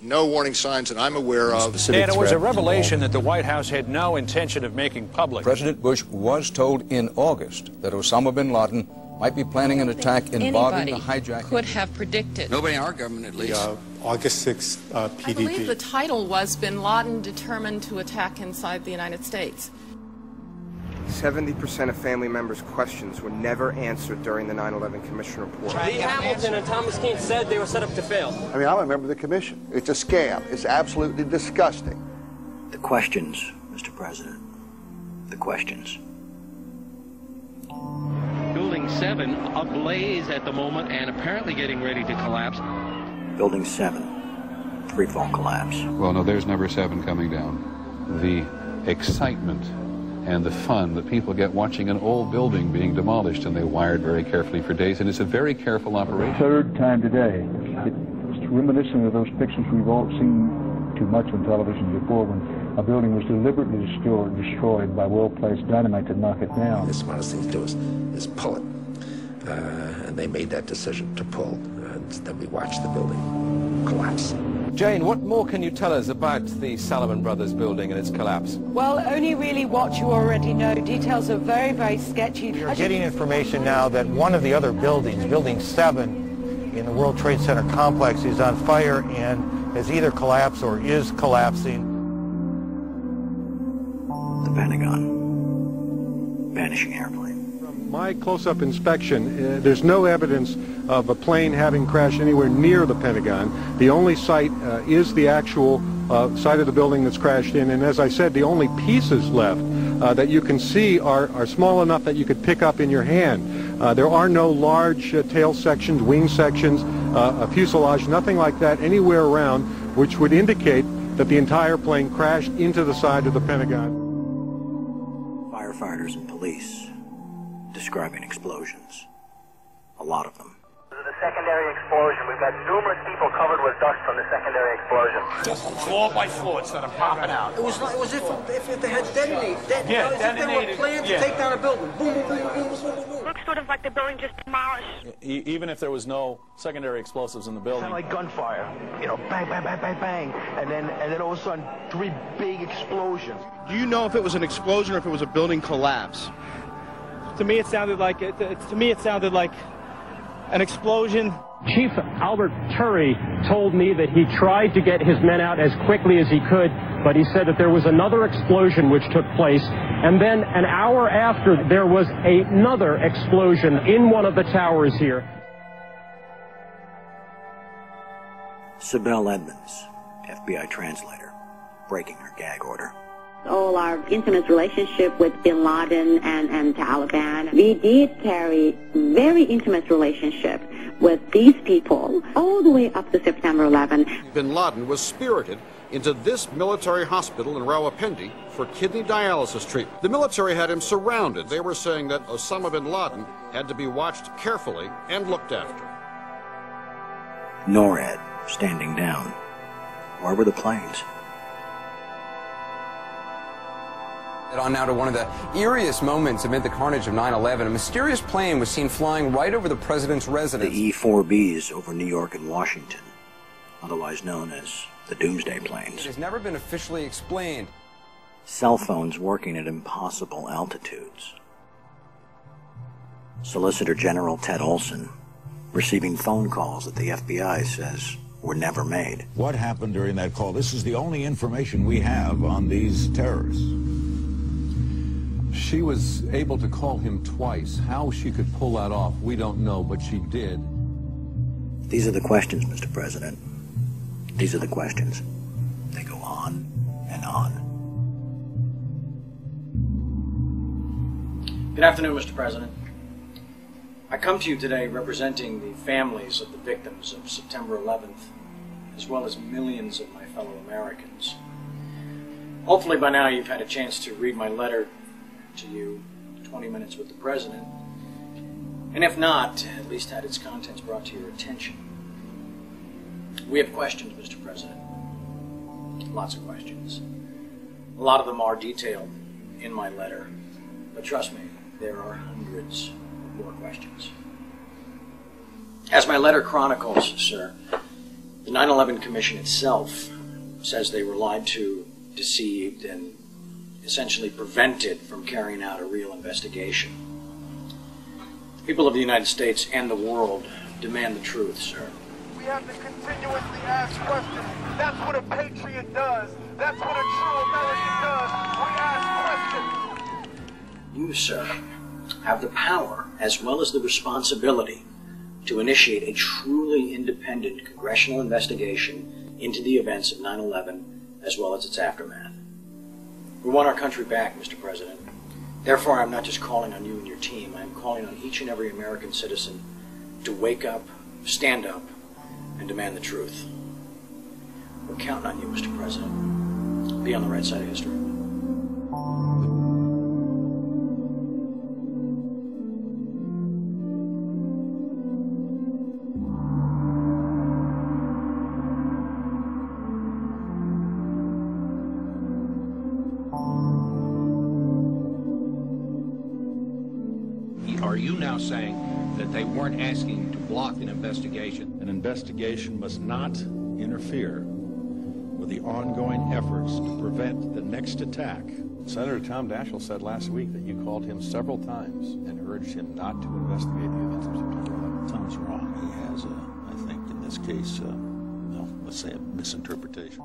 no warning signs that I'm aware of. And it was a revelation that the White House had no intention of making public. President Bush was told in August that Osama bin Laden might be planning an attack involving the hijacking. Could have predicted. Nobody in our government, at least. August 6th PDP. I believe the title was Bin Laden Determined to Attack Inside the United States. 70% of family members' questions were never answered during the 9/11 Commission report. Lee Hamilton and Thomas Keane said they were set up to fail. I mean, I'm a member of the commission. It's a scam. It's absolutely disgusting. The questions, Mr. President. The questions. Building 7 ablaze at the moment and apparently getting ready to collapse. Building 7, free-fall collapse. Well, no, there's number 7 coming down. The excitement and the fun that people get watching an old building being demolished, and they wired very carefully for days, and it's a very careful operation. Third time today. It's reminiscent of those pictures we've all seen too much on television before, when a building was deliberately destroyed by well-placed dynamite to knock it down. The smartest thing to do is pull it. And they made that decision to pull, and then we watched the building collapse. Jane, what more can you tell us about the Salomon Brothers building and its collapse? Well, only really what you already know. Details are very, very sketchy. We're getting information now that one of the other buildings, Building 7 in the World Trade Center complex, is on fire and has either collapsed or is collapsing. The Pentagon. Vanishing airplane. From my close-up inspection, there's no evidence of a plane having crashed anywhere near the Pentagon. The only site is the actual site of the building that's crashed in, and as I said, the only pieces left that you can see are small enough that you could pick up in your hand. There are no large tail sections, wing sections, a fuselage, nothing like that anywhere around, which would indicate that the entire plane crashed into the side of the Pentagon. Firefighters and police describing explosions. A lot of them. The secondary explosion. We've got numerous people covered with dust from the secondary explosion. Just floor by floor instead of popping out. It was if they had detonated. Yeah, detonated. If they were planned to take down a building. Boom, boom, boom, boom, boom, boom, boom. Looks sort of like the building just demolished. Even if there was no secondary explosives in the building. Kind of like gunfire. You know, bang, bang, bang, bang, bang, and then all of a sudden 3 big explosions. Do you know if it was an explosion or if it was a building collapse? To me, it sounded like an explosion. Chief Albert Turry told me that he tried to get his men out as quickly as he could, but he said that there was another explosion which took place, and then an hour after there was another explosion in one of the towers here. Sibel Edmonds, FBI translator, breaking her gag order. All our intimate relationship with Bin Laden and Taliban. We did carry very intimate relationship with these people all the way up to September 11. Bin Laden was spirited into this military hospital in Rawalpindi for kidney dialysis treatment. The military had him surrounded. They were saying that Osama bin Laden had to be watched carefully and looked after. NORAD standing down. Where were the planes? On now to one of the eeriest moments amid the carnage of 9/11. A mysterious plane was seen flying right over the president's residence. The E-4Bs over New York and Washington, otherwise known as the Doomsday Planes. It has never been officially explained. Cell phones working at impossible altitudes. Solicitor General Ted Olson receiving phone calls that the FBI says were never made. What happened during that call? This is the only information we have on these terrorists. She was able to call him twice. How she could pull that off, we don't know, but she did. These are the questions, Mr. President. These are the questions. They go on and on. Good afternoon, Mr. President. I come to you today representing the families of the victims of September 11th, as well as millions of my fellow Americans. Hopefully by now you've had a chance to read my letter to you, 20 Minutes with the President, and if not, at least had its contents brought to your attention. We have questions, Mr. President. Lots of questions. A lot of them are detailed in my letter, but trust me, there are hundreds more questions. As my letter chronicles, sir, The 9/11 Commission itself says they were lied to, deceived, and essentially prevented from carrying out a real investigation. The people of the United States and the world demand the truth, sir. We have to continuously ask questions. That's what a patriot does. That's what a true American does. We ask questions. You, sir, have the power as well as the responsibility to initiate a truly independent congressional investigation into the events of 9/11 as well as its aftermath. We want our country back, Mr. President. Therefore, I'm not just calling on you and your team. I'm calling on each and every American citizen to wake up, stand up, and demand the truth. We're counting on you, Mr. President. Be on the right side of history. Are you now saying that they weren't asking to block an investigation? An investigation must not interfere with the ongoing efforts to prevent the next attack. Senator Tom Daschle said last week that you called him several times and urged him not to investigate the events of September 11th. Tom's wrong. He has, I think, in this case, let's say a misinterpretation.